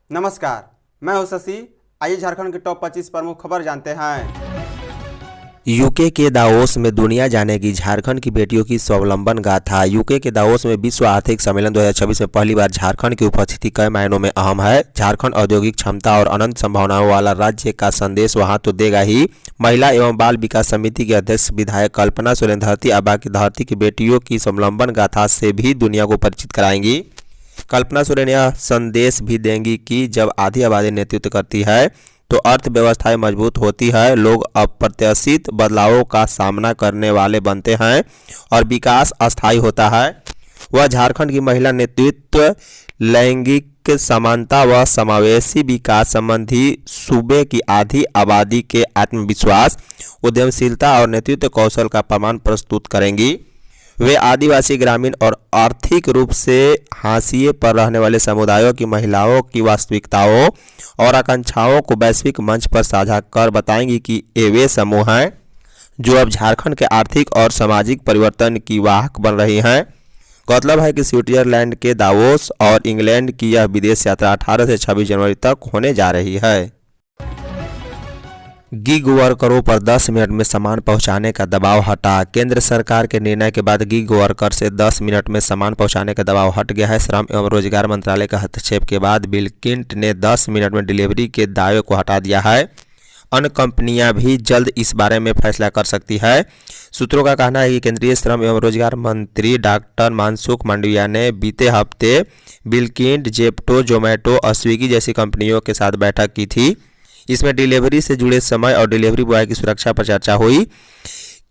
नमस्कार, मैं हूं शशि। आइए झारखंड की टॉप 25 प्रमुख खबर जानते हैं। यूके के दावोस में दुनिया जानेगी झारखंड की बेटियों की स्वावलंबन गाथा। यूके के दावोस में विश्व आर्थिक सम्मेलन 2026 में पहली बार झारखंड की उपस्थिति कई मायनों में अहम है। झारखंड औद्योगिक क्षमता और अनंत संभावनाओं वाला राज्य का संदेश वहां तो देगा ही, महिला एवं बाल विकास समिति की अध्यक्ष विधायक कल्पना सोरेन धरती आबा की धरती की बेटियों की स्वावलंबन गाथा से भी दुनिया को परिचित कराएंगी। कल्पना सोरेन यह संदेश भी देंगी कि जब आधी आबादी नेतृत्व करती है तो अर्थव्यवस्थाएं मजबूत होती है, लोग अप्रत्याशित बदलावों का सामना करने वाले बनते हैं और विकास अस्थायी होता है। वह झारखंड की महिला नेतृत्व, लैंगिक समानता व समावेशी विकास संबंधी सूबे की आधी आबादी के आत्मविश्वास, उद्यमशीलता और नेतृत्व कौशल का प्रमाण प्रस्तुत करेंगी। वे आदिवासी, ग्रामीण और आर्थिक रूप से हाशिए पर रहने वाले समुदायों की महिलाओं की वास्तविकताओं और आकांक्षाओं को वैश्विक मंच पर साझा कर बताएंगी कि ये वे समूह हैं जो अब झारखंड के आर्थिक और सामाजिक परिवर्तन की वाहक बन रही हैं। गौरतलब है कि स्विट्जरलैंड के दावोस और इंग्लैंड की यह विदेश यात्रा 18 से 26 जनवरी तक होने जा रही है। गिग वर्करों पर 10 मिनट में सामान पहुंचाने का दबाव हटा। केंद्र सरकार के निर्णय के बाद गिग वर्कर से 10 मिनट में सामान पहुंचाने का दबाव हट गया है। श्रम एवं रोजगार मंत्रालय का हस्तक्षेप के बाद बिलकिंट ने 10 मिनट में डिलीवरी के दावे को हटा दिया है। अन्य कंपनियां भी जल्द इस बारे में फैसला कर सकती है। सूत्रों का कहना है कि केंद्रीय श्रम एवं रोजगार मंत्री डॉक्टर मनसुख मांडविया ने बीते हफ्ते बिलकिंट, जेप्टो, जोमेटो और स्विगी जैसी कंपनियों के साथ बैठक की थी। इसमें डिलीवरी से जुड़े समय और डिलीवरी बॉय की सुरक्षा पर चर्चा हुई।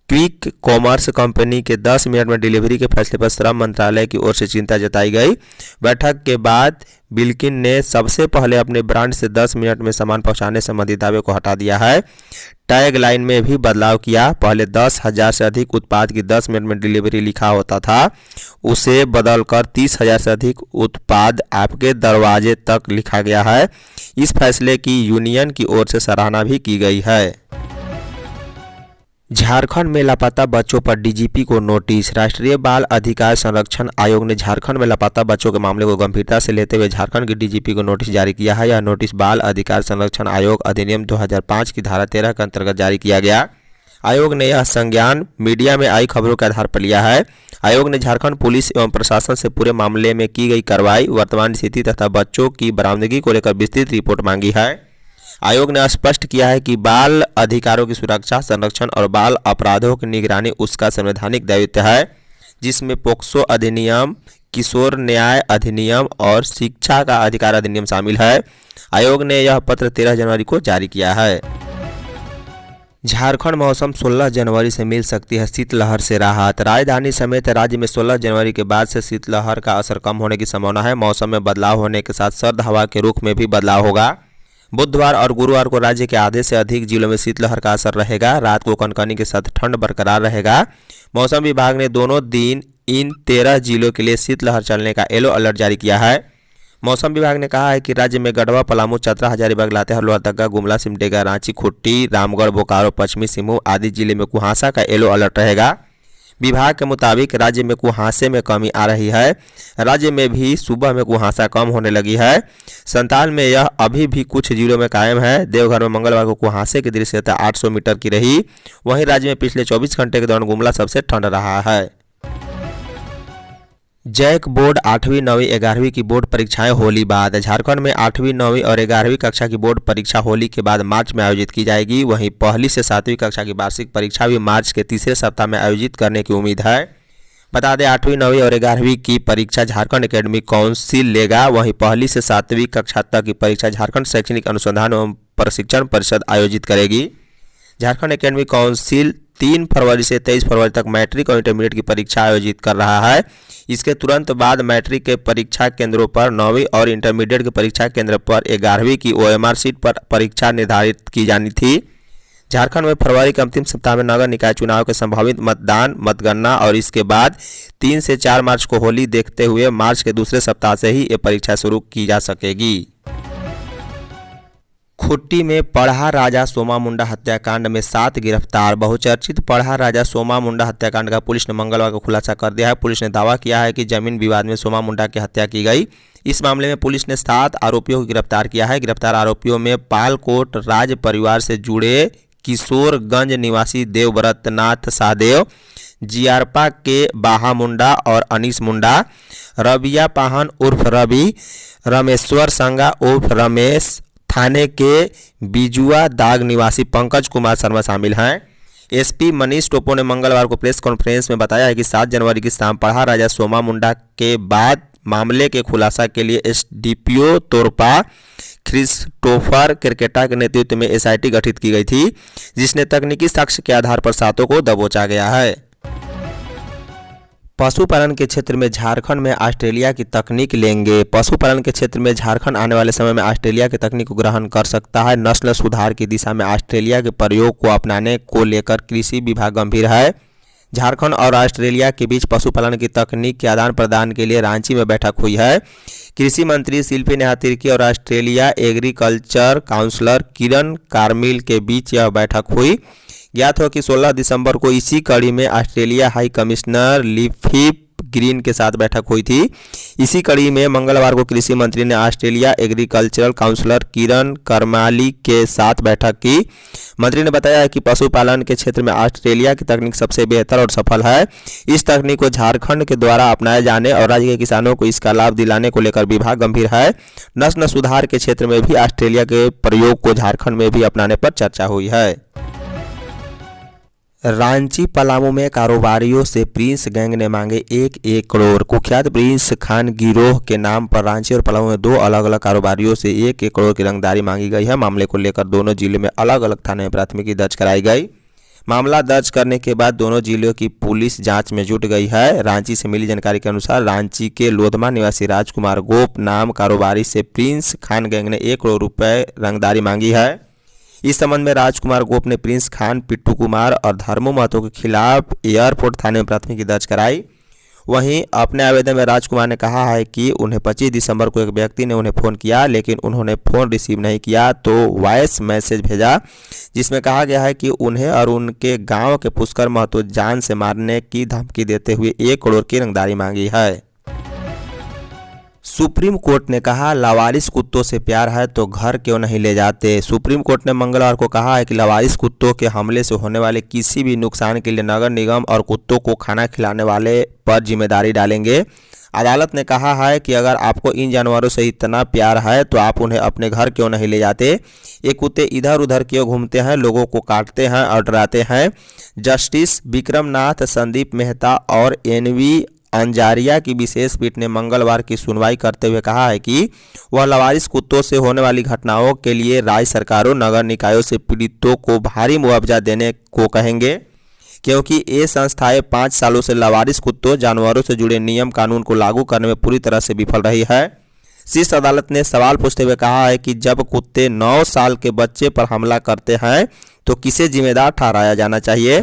क्विक कॉमर्स कंपनी के 10 मिनट में डिलीवरी के फैसले पर श्रम मंत्रालय की ओर से चिंता जताई गई। बैठक के बाद बिल्किन ने सबसे पहले अपने ब्रांड से 10 मिनट में सामान पहुंचाने संबंधी दावे को हटा दिया है। टैग लाइन में भी बदलाव किया। पहले 10,000 से अधिक उत्पाद की 10 मिनट में डिलीवरी लिखा होता था, उसे बदलकर 30,000 से अधिक उत्पाद आपके दरवाजे तक लिखा गया है। इस फैसले की यूनियन की ओर से सराहना भी की गई है। झारखंड में लापता बच्चों पर डीजीपी को नोटिस। राष्ट्रीय बाल अधिकार संरक्षण आयोग ने झारखंड में लापता बच्चों के मामले को गंभीरता से लेते हुए झारखंड के डीजीपी को नोटिस जारी किया है। यह नोटिस बाल अधिकार संरक्षण आयोग अधिनियम 2005 की धारा 13 के अंतर्गत जारी किया गया। आयोग ने यह संज्ञान मीडिया में आई खबरों के आधार पर लिया है। आयोग ने झारखंड पुलिस एवं प्रशासन से पूरे मामले में की गई कार्रवाई, वर्तमान स्थिति तथा बच्चों की बरामदगी को लेकर विस्तृत रिपोर्ट मांगी है। आयोग ने स्पष्ट किया है कि बाल अधिकारों की सुरक्षा, संरक्षण और बाल अपराधों की निगरानी उसका संवैधानिक दायित्व है, जिसमें पोक्सो अधिनियम, किशोर न्याय अधिनियम और शिक्षा का अधिकार अधिनियम शामिल है। आयोग ने यह पत्र 13 जनवरी को जारी किया है। झारखंड मौसम 16 जनवरी से मिल सकती है शीतलहर से राहत। राजधानी समेत राज्य में 16 जनवरी के बाद से शीतलहर का असर कम होने की संभावना है। मौसम में बदलाव होने के साथ सर्द हवा के रुख में भी बदलाव होगा। बुधवार और गुरुवार को राज्य के आधे से अधिक जिलों में शीतलहर का असर रहेगा। रात को कनकनी के साथ ठंड बरकरार रहेगा। मौसम विभाग ने दोनों दिन इन 13 जिलों के लिए शीतलहर चलने का येलो अलर्ट जारी किया है। मौसम विभाग ने कहा है कि राज्य में गढ़वा, पलामू, चतरा, हजारीबाग, लातेहार, लोहरदगा, गुमला, सिमडेगा, रांची, खूंटी, रामगढ़, बोकारो, पश्चिमी सिंहभूम आदि जिले में कुहासा का येलो अलर्ट रहेगा। विभाग के मुताबिक राज्य में कुहासे में कमी आ रही है। राज्य में भी सुबह में कुहासा कम होने लगी है। संताल में यह अभी भी कुछ जिलों में कायम है। देवघर में मंगलवार को कुहासे की दृश्यता 800 मीटर की रही। वहीं राज्य में पिछले 24 घंटे के दौरान गुमला सबसे ठंड रहा है। जैक बोर्ड 8वीं, 9वीं, 11वीं की बोर्ड परीक्षाएं होली बाद। झारखंड में 8वीं, 9वीं और 11वीं कक्षा की बोर्ड परीक्षा होली के बाद मार्च में आयोजित की जाएगी। वहीं पहली से 7वीं कक्षा की वार्षिक परीक्षा भी मार्च के तीसरे सप्ताह में आयोजित करने की उम्मीद है। बता दें 8वीं, 9वीं और 11वीं की परीक्षा झारखंड एकेडमिक काउंसिल लेगा। वहीं पहली से 7वीं कक्षा तक की परीक्षा झारखंड शैक्षणिक अनुसंधान एवं प्रशिक्षण परिषद आयोजित करेगी। झारखंड एकेडमिक काउंसिल 3 फरवरी से 23 फरवरी तक मैट्रिक और इंटरमीडिएट की परीक्षा आयोजित कर रहा है। इसके तुरंत बाद मैट्रिक के परीक्षा केंद्रों पर 9वीं और इंटरमीडिएट के परीक्षा केंद्र पर 11वीं की OMR सीट पर परीक्षा निर्धारित की जानी थी। झारखंड में फरवरी के अंतिम सप्ताह में नगर निकाय चुनाव के संभावित मतदान, मतगणना और इसके बाद 3 से 4 मार्च को होली देखते हुए मार्च के दूसरे सप्ताह से ही ये परीक्षा शुरू की जा सकेगी। खुट्टी में पढ़ा राजा सोमा मुंडा हत्याकांड में 7 गिरफ्तार। बहुचर्चित पढ़ा राजा सोमा मुंडा हत्याकांड का पुलिस ने मंगलवार को खुलासा कर दिया है। पुलिस ने दावा किया है कि जमीन विवाद में सोमा मुंडा की हत्या की गई। इस मामले में पुलिस ने 7 आरोपियों को गिरफ्तार किया है। गिरफ्तार आरोपियों में पालकोट राज परिवार से जुड़े किशोरगंज निवासी देवव्रत नाथ सहदेव, जियारपा के बाहा मुंडा और अनीस मुंडा, रबिया पाहन उर्फ रवि, रमेश्वर संगा उर्फ रमेश, थाने के बिजुआ दाग निवासी पंकज कुमार शर्मा शामिल हैं। एसपी मनीष टोपो ने मंगलवार को प्रेस कॉन्फ्रेंस में बताया है कि 7 जनवरी की शाम पढ़ा राजा सोमा मुंडा के बाद मामले के खुलासा के लिए एसडीपीओ तोरपा क्रिस्टोफर क्रिकेटा के नेतृत्व में एसआईटी गठित की गई थी, जिसने तकनीकी साक्ष्य के आधार पर 7 को दबोचा गया है। पशुपालन के क्षेत्र में झारखंड में ऑस्ट्रेलिया की तकनीक लेंगे। पशुपालन के क्षेत्र में झारखंड आने वाले समय में ऑस्ट्रेलिया की तकनीक को ग्रहण कर सकता है। नस्ल सुधार की दिशा में ऑस्ट्रेलिया के प्रयोग को अपनाने को लेकर कृषि विभाग गंभीर है। झारखंड और ऑस्ट्रेलिया के बीच पशुपालन की तकनीक के आदान प्रदान के लिए रांची में बैठक हुई है। कृषि मंत्री शिल्पी नेहा तिर्की और ऑस्ट्रेलिया एग्रीकल्चर काउंसलर किरण कार्मिल के बीच यह बैठक हुई। ज्ञात हो कि 16 दिसंबर को इसी कड़ी में ऑस्ट्रेलिया हाई कमिश्नर लिफिप ग्रीन के साथ बैठक हुई थी। इसी कड़ी में मंगलवार को कृषि मंत्री ने ऑस्ट्रेलिया एग्रीकल्चरल काउंसलर किरण करमाली के साथ बैठक की। मंत्री ने बताया कि पशुपालन के क्षेत्र में ऑस्ट्रेलिया की तकनीक सबसे बेहतर और सफल है। इस तकनीक को झारखंड के द्वारा अपनाए जाने और राज्य के किसानों को इसका लाभ दिलाने को लेकर विभाग गंभीर है। नस्ल सुधार के क्षेत्र में भी ऑस्ट्रेलिया के प्रयोग को झारखंड में भी अपनाने पर चर्चा हुई है। रांची पलामू में कारोबारियों से प्रिंस गैंग ने मांगे 1-1 करोड़। कुख्यात प्रिंस खान गिरोह के नाम पर रांची और पलामू में 2 अलग अलग कारोबारियों से 1-1 करोड़ की रंगदारी मांगी गई है। मामले को लेकर दोनों जिले में अलग अलग थाने में प्राथमिकी दर्ज कराई गई। मामला दर्ज करने के बाद दोनों जिलों की पुलिस जांच में जुट गई है। रांची से मिली जानकारी के अनुसार रांची के लोधमा निवासी राजकुमार गोप नाम कारोबारी से प्रिंस खान गैंग ने 1 करोड़ रुपए रंगदारी मांगी है। इस संबंध में राजकुमार गोप ने प्रिंस खान, पिट्टू कुमार और धर्मो महतो के खिलाफ एयरपोर्ट थाने में प्राथमिकी दर्ज कराई। वहीं अपने आवेदन में राजकुमार ने कहा है कि उन्हें 25 दिसंबर को एक व्यक्ति ने उन्हें फ़ोन किया, लेकिन उन्होंने फ़ोन रिसीव नहीं किया तो वॉइस मैसेज भेजा, जिसमें कहा गया है कि उन्हें और उनके गांव के पुष्कर महतो जान से मारने की धमकी देते हुए 1 करोड़ की रंगदारी मांगी है। सुप्रीम कोर्ट ने कहा लावारिस कुत्तों से प्यार है तो घर क्यों नहीं ले जाते। सुप्रीम कोर्ट ने मंगलवार को कहा है कि लावारिस कुत्तों के हमले से होने वाले किसी भी नुकसान के लिए नगर निगम और कुत्तों को खाना खिलाने वाले पर जिम्मेदारी डालेंगे। अदालत ने कहा है कि अगर आपको इन जानवरों से इतना प्यार है तो आप उन्हें अपने घर क्यों नहीं ले जाते। ये कुत्ते इधर उधर क्यों घूमते हैं, लोगों को काटते हैं और डराते हैं। जस्टिस विक्रमनाथ, संदीप मेहता और एनवी अंजारिया की विशेष पीठ ने मंगलवार की सुनवाई करते हुए कहा है कि वह लावारिस कुत्तों से होने वाली घटनाओं के लिए राज्य सरकारों, नगर निकायों से पीड़ितों को भारी मुआवजा देने को कहेंगे, क्योंकि ये संस्थाएं 5 सालों से लावारिस कुत्तों जानवरों से जुड़े नियम कानून को लागू करने में पूरी तरह से विफल रही है। शीर्ष अदालत ने सवाल पूछते हुए कहा है कि जब कुत्ते 9 साल के बच्चे पर हमला करते हैं तो किसे जिम्मेदार ठहराया जाना चाहिए।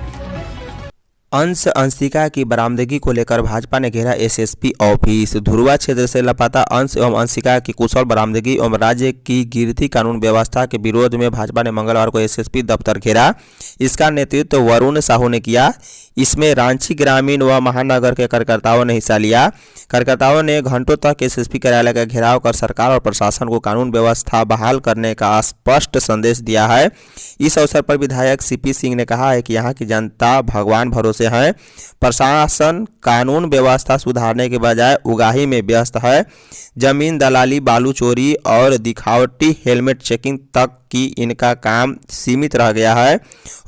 अंशिका की बरामदगी को लेकर भाजपा ने घेरा एसएसपी ऑफिस। धुरवा क्षेत्र से लापता अंश एवं अंशिका की कुशल बरामदगी एवं राज्य की गिरती कानून व्यवस्था के विरोध में भाजपा ने मंगलवार को एसएसपी दफ्तर घेरा। इसका नेतृत्व वरुण साहू ने किया। इसमें रांची ग्रामीण व महानगर के कार्यकर्ताओं ने हिस्सा लिया। कार्यकर्ताओं ने घंटों तक एसएसपी कार्यालय का घेराव कर सरकार और प्रशासन को कानून व्यवस्था बहाल करने का स्पष्ट संदेश दिया है। इस अवसर पर विधायक सीपी सिंह ने कहा है कि यहाँ की जनता भगवान भरोसे है। प्रशासन कानून व्यवस्था सुधारने के बजाय उगाही में व्यस्त है। जमीन दलाली, बालू चोरी और दिखावटी हेलमेट चेकिंग तक की इनका काम सीमित रह गया है।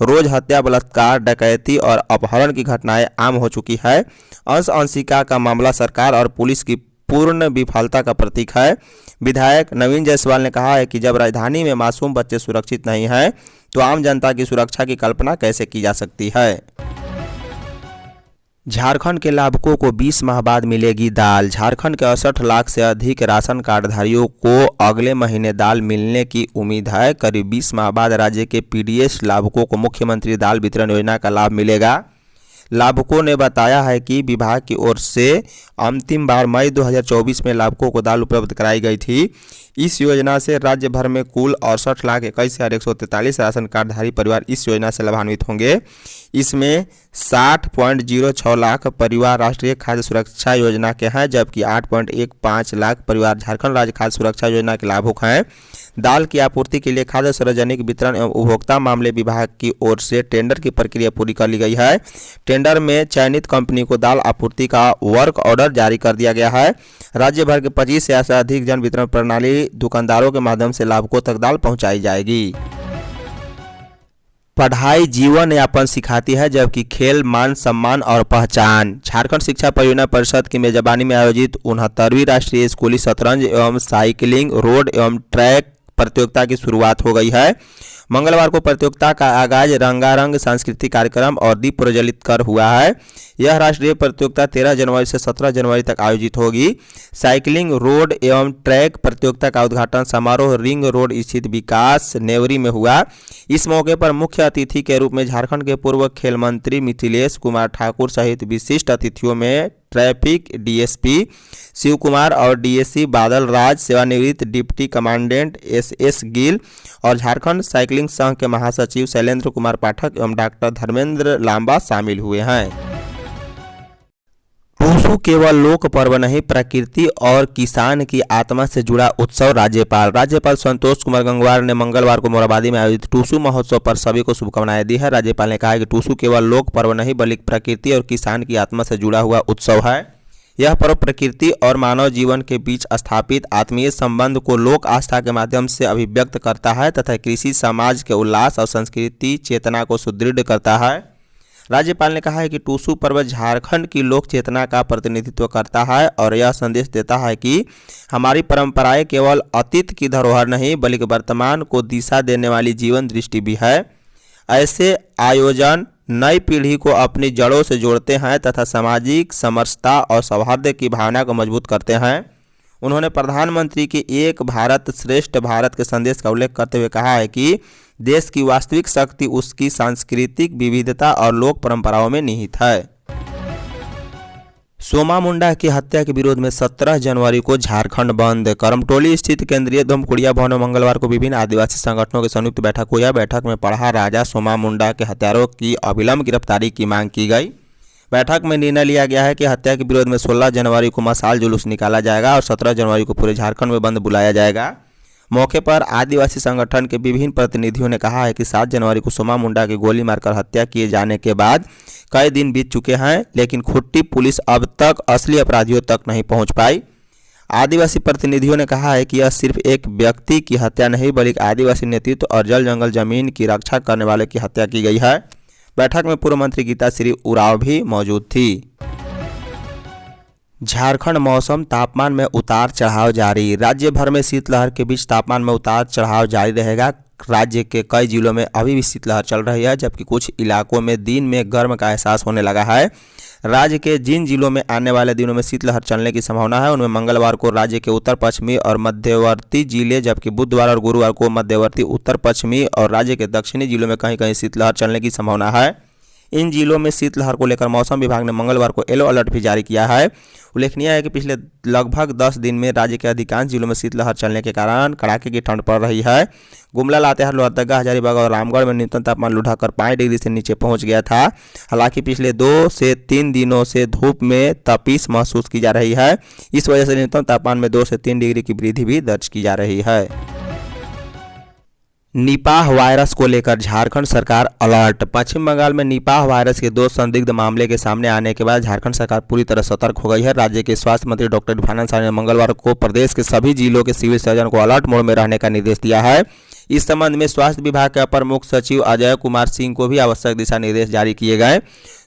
रोज हत्या, बलात्कार, डकैती और अपहरण की घटनाएं आम हो चुकी है। अंशिका का मामला सरकार और पुलिस की पूर्ण विफलता का प्रतीक है। विधायक नवीन जायसवाल ने कहा है कि जब राजधानी में मासूम बच्चे सुरक्षित नहीं हैं तो आम जनता की सुरक्षा की कल्पना कैसे की जा सकती है। झारखंड के लाभुकों को 20 माह बाद मिलेगी दाल। झारखंड के 68 लाख से अधिक राशन कार्डधारियों को अगले महीने दाल मिलने की उम्मीद है। करीब 20 माह बाद राज्य के पीडीएस लाभुकों को मुख्यमंत्री दाल वितरण योजना का लाभ मिलेगा। लाभुकों ने बताया है कि विभाग की ओर से अंतिम बार मई 2024 में लाभुकों को दाल उपलब्ध कराई गई थी। इस योजना से राज्य भर में कुल 68,21,143 राशन कार्डधारी परिवार इस योजना से लाभान्वित होंगे। इसमें 60.06 लाख परिवार राष्ट्रीय खाद्य सुरक्षा योजना के हैं, जबकि 8.15 लाख परिवार झारखंड राज्य खाद्य सुरक्षा योजना के लाभुक हैं। दाल की आपूर्ति के लिए खाद्य सार्वजनिक वितरण एवं उपभोक्ता मामले विभाग की ओर से टेंडर की प्रक्रिया पूरी कर ली गई है। टेंडर में चयनित कंपनी को दाल आपूर्ति का वर्क ऑर्डर जारी कर दिया गया है। राज्य भर के 25 या से अधिक जन वितरण प्रणाली दुकानदारों के माध्यम से लाभुकों तक दाल पहुंचाई जाएगी। पढ़ाई जीवन यापन सिखाती है, जबकि खेल मान सम्मान और पहचान। झारखंड शिक्षा परियोजना परिषद की मेजबानी में आयोजित 69वीं राष्ट्रीय स्कूली शतरंज एवं साइकिलिंग रोड एवं ट्रैक प्रतियोगिता की शुरुआत हो गई है। मंगलवार को प्रतियोगिता का आगाज रंगारंग सांस्कृतिक कार्यक्रम और दीप प्रज्वलित कर हुआ है। यह राष्ट्रीय प्रतियोगिता 13 जनवरी से 17 जनवरी तक आयोजित होगी। साइकिलिंग रोड एवं ट्रैक प्रतियोगिता का उद्घाटन समारोह रिंग रोड स्थित विकास नेवरी में हुआ। इस मौके पर मुख्य अतिथि के रूप में झारखंड के पूर्व खेल मंत्री मिथिलेश कुमार ठाकुर सहित विशिष्ट अतिथियों में ट्रैफिक डीएसपी शिव कुमार और डीएससी बादल राज, सेवानिवृत्त डिप्टी कमांडेंट एसएस गिल और झारखंड साइकिलिंग संघ के महासचिव शैलेंद्र कुमार पाठक एवं डॉक्टर धर्मेंद्र लांबा शामिल हुए हैं। टूसू केवल लोक पर्व नहीं, प्रकृति और किसान की आत्मा से जुड़ा उत्सव। राज्यपाल संतोष कुमार गंगवार ने मंगलवार को मोराबादी में आयोजित टूसू महोत्सव पर सभी को शुभकामनाएं दी है। राज्यपाल ने कहा है कि टूसू केवल लोक पर्व नहीं बल्कि प्रकृति और किसान की आत्मा से जुड़ा हुआ उत्सव है। यह पर्व प्रकृति और मानव जीवन के बीच स्थापित आत्मीय संबंध को लोक आस्था के माध्यम से अभिव्यक्त करता है तथा कृषि समाज के उल्लास और संस्कृति चेतना को सुदृढ़ करता है। राज्यपाल ने कहा है कि टूसू पर्व झारखंड की लोक चेतना का प्रतिनिधित्व करता है और यह संदेश देता है कि हमारी परंपराएं केवल अतीत की धरोहर नहीं बल्कि वर्तमान को दिशा देने वाली जीवन दृष्टि भी है। ऐसे आयोजन नई पीढ़ी को अपनी जड़ों से जोड़ते हैं तथा सामाजिक समरसता और सौहार्द की भावना को मजबूत करते हैं। उन्होंने प्रधानमंत्री के एक भारत श्रेष्ठ भारत के संदेश का उल्लेख करते हुए कहा है कि देश की वास्तविक शक्ति उसकी सांस्कृतिक विविधता और लोक परंपराओं में निहित है। सोमा मुंडा की हत्या के विरोध में 17 जनवरी को झारखंड बंद। करमटोली स्थित केंद्रीय धूमकुड़िया भवन में मंगलवार को विभिन्न आदिवासी संगठनों की संयुक्त बैठक हुई। बैठक में पढ़ा राजा सोमा मुंडा के हत्यारों की अविलंब गिरफ्तारी की मांग की गई। बैठक में निर्णय लिया गया है कि हत्या के विरोध में 16 जनवरी को मशाल जुलूस निकाला जाएगा और 17 जनवरी को पूरे झारखंड में बंद बुलाया जाएगा। मौके पर आदिवासी संगठन के विभिन्न प्रतिनिधियों ने कहा है कि 7 जनवरी को सोमा मुंडा की गोली मारकर हत्या किए जाने के बाद कई दिन बीत चुके हैं, लेकिन खुट्टी पुलिस अब तक असली अपराधियों तक नहीं पहुंच पाई। आदिवासी प्रतिनिधियों ने कहा है कि यह सिर्फ एक व्यक्ति की हत्या नहीं बल्कि आदिवासी नेतृत्व और जल जंगल जमीन की रक्षा करने वाले की हत्या की गई है। बैठक में पूर्व मंत्री गीता श्री उरांव भी मौजूद थी। झारखंड मौसम तापमान में उतार चढ़ाव जारी। राज्य भर में शीतलहर के बीच तापमान में उतार चढ़ाव जारी रहेगा। राज्य के कई जिलों में अभी भी शीतलहर चल रही है, जबकि कुछ इलाकों में दिन में गर्म का एहसास होने लगा है। राज्य के जिन जिलों में आने वाले दिनों में शीतलहर चलने की संभावना है उनमें मंगलवार को राज्य के उत्तर पश्चिमी और मध्यवर्ती जिले, जबकि बुधवार और गुरुवार को मध्यवर्ती उत्तर पश्चिमी और राज्य के दक्षिणी जिलों में कहीं कहीं शीतलहर चलने की संभावना है। इन जिलों में शीतलहर को लेकर मौसम विभाग ने मंगलवार को येलो अलर्ट भी जारी किया है। उल्लेखनीय है कि पिछले लगभग 10 दिन में राज्य के अधिकांश जिलों में शीतलहर चलने के कारण कड़ाके की ठंड पड़ रही है। गुमला, लातेहार, लोहरदगा, हजारीबाग और रामगढ़ में न्यूनतम तापमान लुढ़कर 5 डिग्री से नीचे पहुंच गया था। हालांकि पिछले 2 से 3 दिनों से धूप में तपिश महसूस की जा रही है। इस वजह से न्यूनतम तापमान में 2 से 3 डिग्री की वृद्धि भी दर्ज की जा रही है। निपाह वायरस को लेकर झारखंड सरकार अलर्ट। पश्चिम बंगाल में निपाह वायरस के 2 संदिग्ध मामले के सामने आने के बाद झारखंड सरकार पूरी तरह सतर्क हो गई है। राज्य के स्वास्थ्य मंत्री डॉक्टर इरफान सानी ने मंगलवार को प्रदेश के सभी जिलों के सिविल सर्जन को अलर्ट मोड में रहने का निर्देश दिया है। इस संबंध में स्वास्थ्य विभाग के अपर मुख्य सचिव अजय कुमार सिंह को भी आवश्यक दिशा निर्देश जारी किए गए।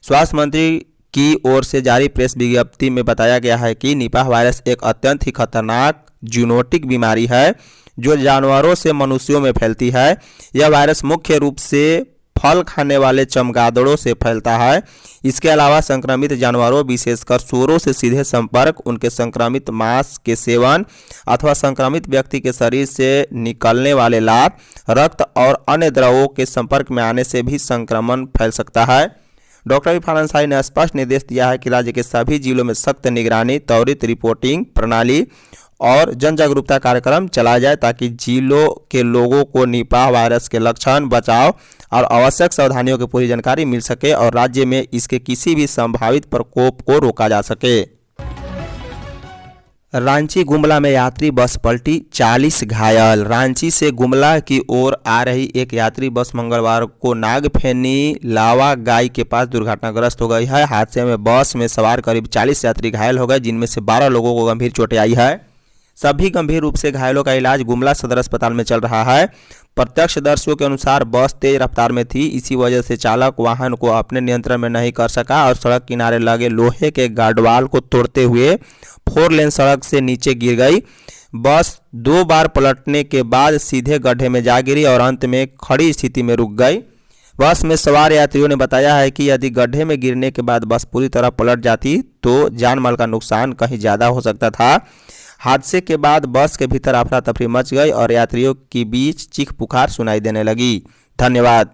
स्वास्थ्य मंत्री की ओर से जारी प्रेस विज्ञप्ति में बताया गया है कि निपाह वायरस एक अत्यंत ही खतरनाक जूनोटिक बीमारी है जो जानवरों से मनुष्यों में फैलती है। यह वायरस मुख्य रूप से फल खाने वाले चमगादड़ों से फैलता है। इसके अलावा संक्रमित जानवरों विशेषकर सूअरों से सीधे संपर्क, उनके संक्रमित मांस के सेवन अथवा संक्रमित व्यक्ति के शरीर से निकलने वाले लार, रक्त और अन्य द्रवों के संपर्क में आने से भी संक्रमण फैल सकता है। डॉक्टर अभिफ आनंद ने स्पष्ट निर्देश दिया है कि राज्य के सभी जिलों में सख्त निगरानी, त्वरित रिपोर्टिंग प्रणाली और जन जागरूकता कार्यक्रम चलाया जाए ताकि जिलों के लोगों को निपाह वायरस के लक्षण, बचाव और आवश्यक सावधानियों की पूरी जानकारी मिल सके और राज्य में इसके किसी भी संभावित प्रकोप को रोका जा सके। रांची गुमला में यात्री बस पलटी, 40 घायल। रांची से गुमला की ओर आ रही एक यात्री बस मंगलवार को नागफेनी लावा गाई के पास दुर्घटनाग्रस्त हो गई है। हादसे में बस में सवार करीब 40 यात्री घायल हो गए, जिनमें से 12 लोगों को गंभीर चोटें आई है। सभी गंभीर रूप से घायलों का इलाज गुमला सदर अस्पताल में चल रहा है। प्रत्यक्षदर्शियों के अनुसार बस तेज रफ्तार में थी, इसी वजह से चालक वाहन को अपने नियंत्रण में नहीं कर सका और सड़क किनारे लगे लोहे के गार्डवाल को तोड़ते हुए 4 लेन सड़क से नीचे गिर गई। बस 2 बार पलटने के बाद सीधे गड्ढे में जा गिरी और अंत में खड़ी स्थिति में रुक गई। बस में सवार यात्रियों ने बताया है कि यदि गड्ढे में गिरने के बाद बस पूरी तरह पलट जाती तो जान माल का नुकसान कहीं ज़्यादा हो सकता था। हादसे के बाद बस के भीतर अफरा तफरी मच गई और यात्रियों के बीच चीख पुकार सुनाई देने लगी। धन्यवाद।